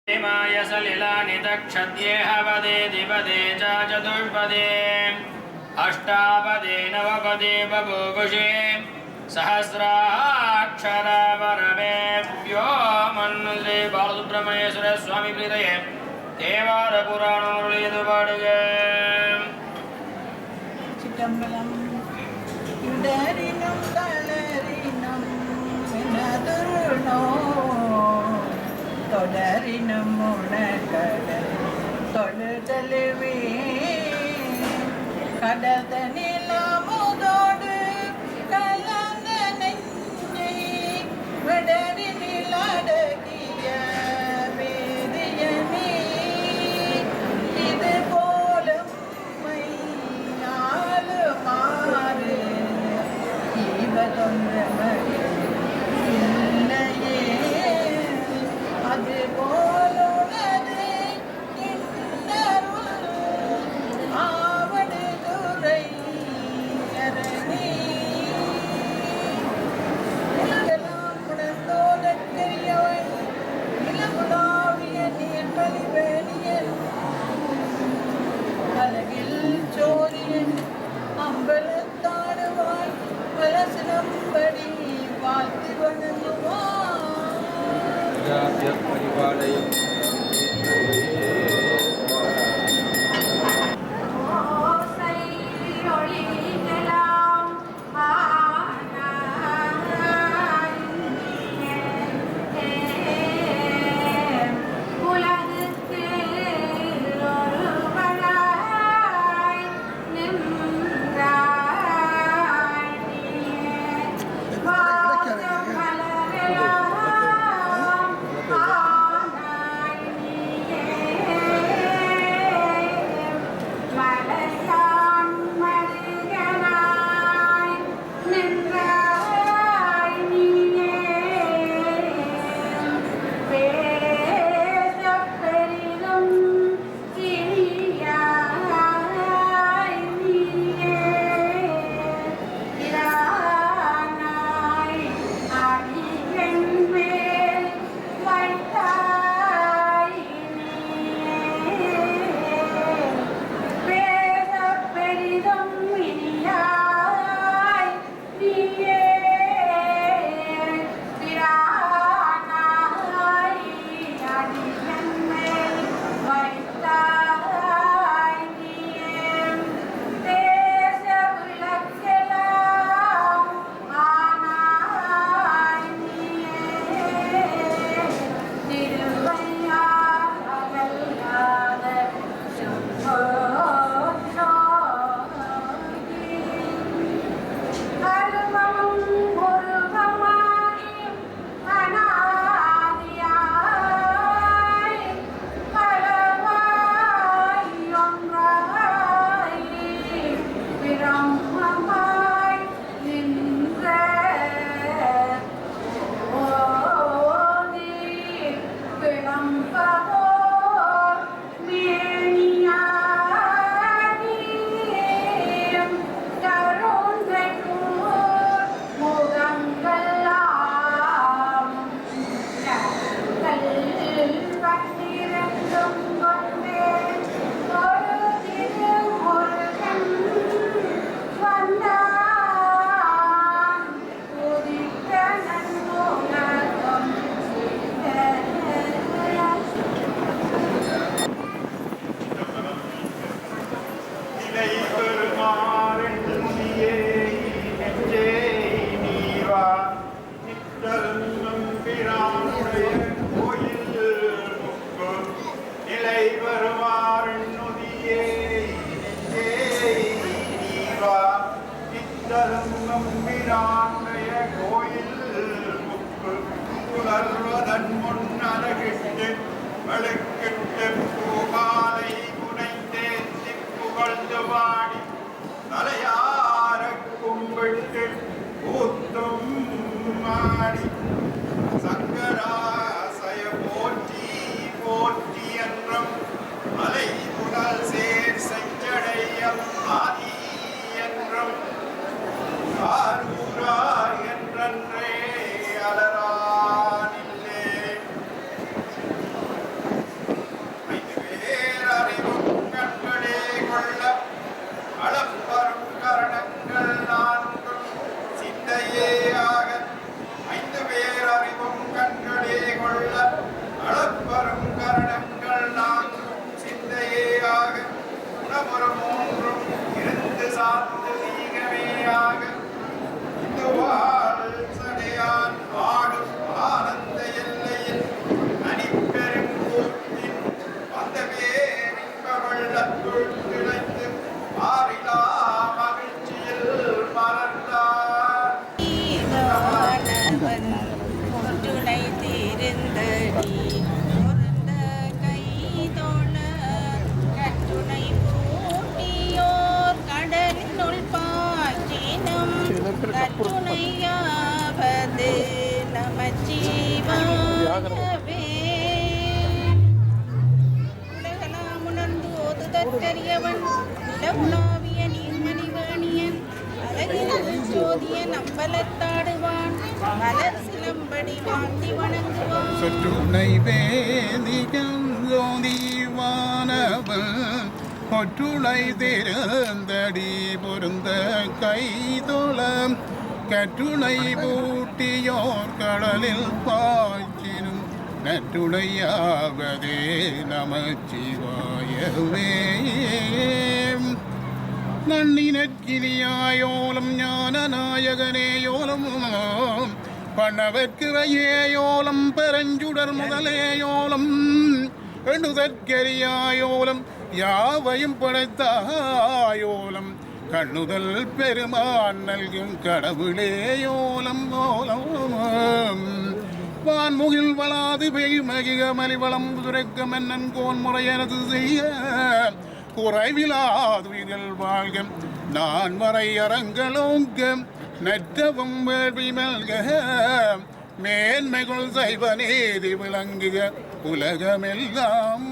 My सलिलानि दक्षद्येह पदे द्विपदे च चतुष्पदे अष्टापदे नवपदे बभूवुषे सहस्राक्षरपरमेभ्यो मन्वन्ते बालसुब्रह्मण्येश्वर स्वामी प्रीतये தேவார புராணம் எழுது பாடுக. சிதம்பரம் இடரினும் தளரினும் எனதுருணோ தொடரினும் உணக்கடல் தொழுதலுவே கடதனில் அமுதோடு கலந்த நெஞ்சை விடரினில் அடக்கிய வேதியனே இது போலும் மையாலுமாறு இவதொன்றமது இல்லையே அது போலுனது இன்னருள் ஆவடு துறை அரணி உலகெல்லாம் உணர்ந்தோதற்கரியவன் இளமுலாவிய நீர்மலிவேணியன் அழகில் சோரியன் அம்பலத்தாடுவாய் பலசிலம்படி வாழ்த்து வணங்குவான் பரிபாலயம் தோலக்கரியவன் இளவுலாவிய நீர்மணி வேணியன் அழகில் ஜோதிய நம்பலத்தாடுவான் மலர் சிலம்படி வாழ்த்தி வணங்குவான் சொற்றுனை வேதிகம் ஜோதிவானவன் கொற்றுளை திறந்தடி பொருந்த கைதோளம் கற்றுளை பூட்டியோர் கடலில் பாய்ச்சினும் நற்றுளையாவதே நமச்சிவாயவே நன்னினற்கினியாயோலம் ஞான நாயகனேயோலம் பண்ணவர்க்கிறையேயோலம் பெருஞ்சுடர் முதலேயோலம் எண்ணுதற்கரியாயோலம் யாவையும் படைத்தாயோலம் கண்ணுதல் பெருமான் நல்கும் கடவுளேயோலம் ஓலம் வான்முகில் வளாது பெய்மகிக மலிவளம் துரைக்க மன்னன் கோன்முறையனது செய்ய குறைவிலாதுயிர்கள் வாழ்க நான் வரை அரங்களோங்க நற்றவும் வேள்வி மல்க மேன்மைகள் செய்வ நீதி விளங்குக உலகமெல்லாம்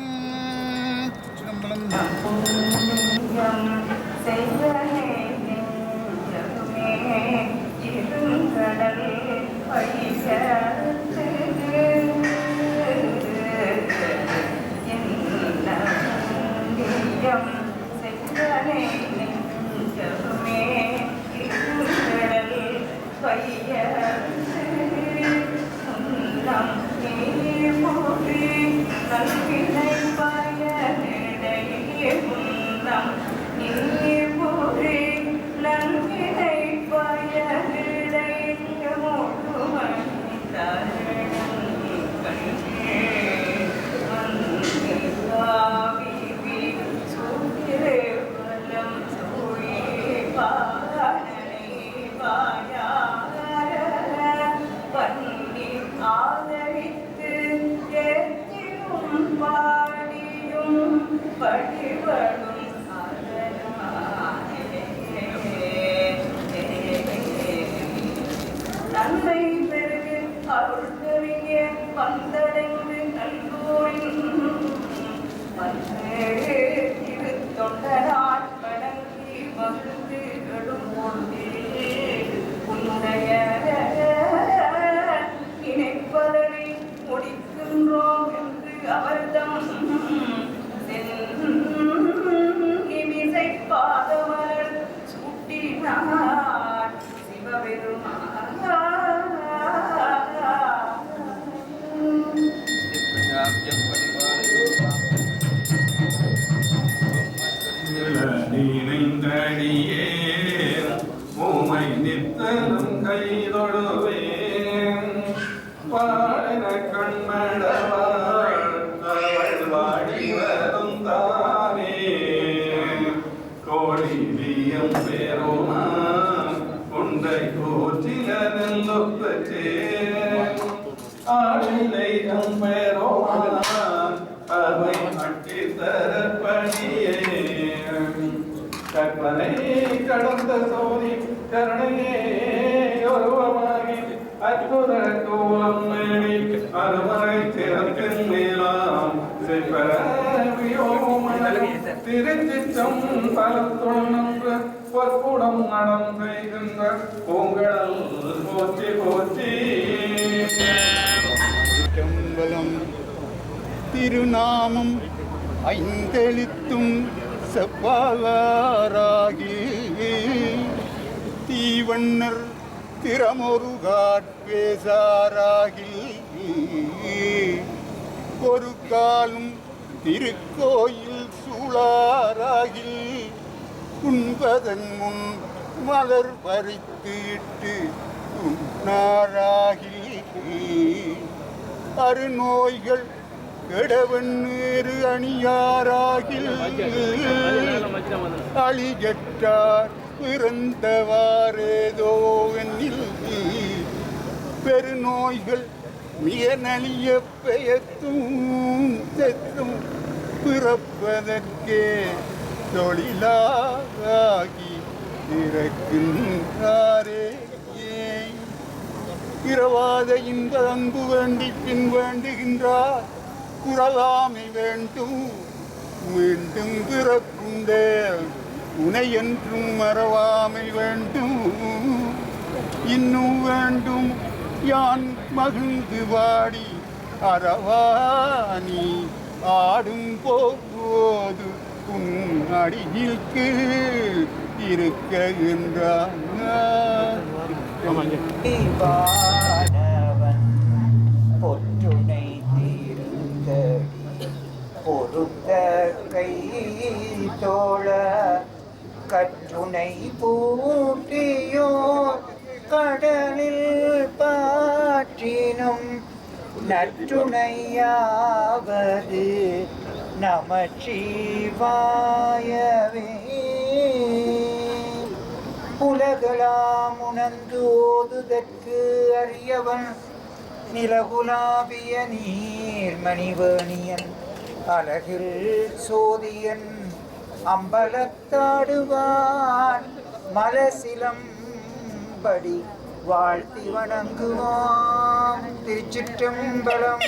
கடந்த சோதி கருணையே ஒருவமாகி அற்புத கோலம் மேடி அருமறை திறத்தின் மேலாம் திருச்சிச்சம் பலத்துணர்ந்து பொற்கூடம் நடம் செய்கின்ற பூங்கடல் போற்றி போற்றி கம்பலம் திருநாமம் ஐந்தெழுத்தும் செவ்வாராகி தீவண்ணர் திறமொருகாட்பேசாராகி ஒரு காலும் திருக்கோயில் சூழாராகி உண்பதன் முன் மலர் பறித்து இட்டு உண்ணாராகி அருநோய்கள் கெடவண்ணேறு அணியாராகில் அழிகற்றார் பிறந்தவாறேதோ என்னில் பெருநோய்கள் மிக நலிய பெயர்த்தும் செத்தும் பிறப்பதற்கே தொழிலாகி இறக்கின்றாரே இரவாத இன்ப அன்பு வேண்டி பின் வேண்டுகின்றார் குறவாமை வேண்டும் மீண்டும் பிறக்குண்ட உனை என்றும் மறவாமை வேண்டும். இன்னும் வேண்டும் யான் மகிழ்ந்து வாடி அறவாணி ஆடும் போது உன் அடியிற்கு இருக்கின்றான். பொற்றுனை தீர்ந்தடி பொருத்த கை தோழ கற்றுனை பூட்டியோ கடலில் பாற்றினும் நற்றுணையாவது நமச்சிவாயவே. உலகலாம் உணர்ந்து ஓதுதற்கு அறியவன் நிலகுலாவிய நீர்மணிவேணியன் அழகில் சோதியன் அம்பலத்தாடுவான் மலசிலம்படி வாழ்த்தி வணங்குவான். திருச்சிற்றம்பலம்.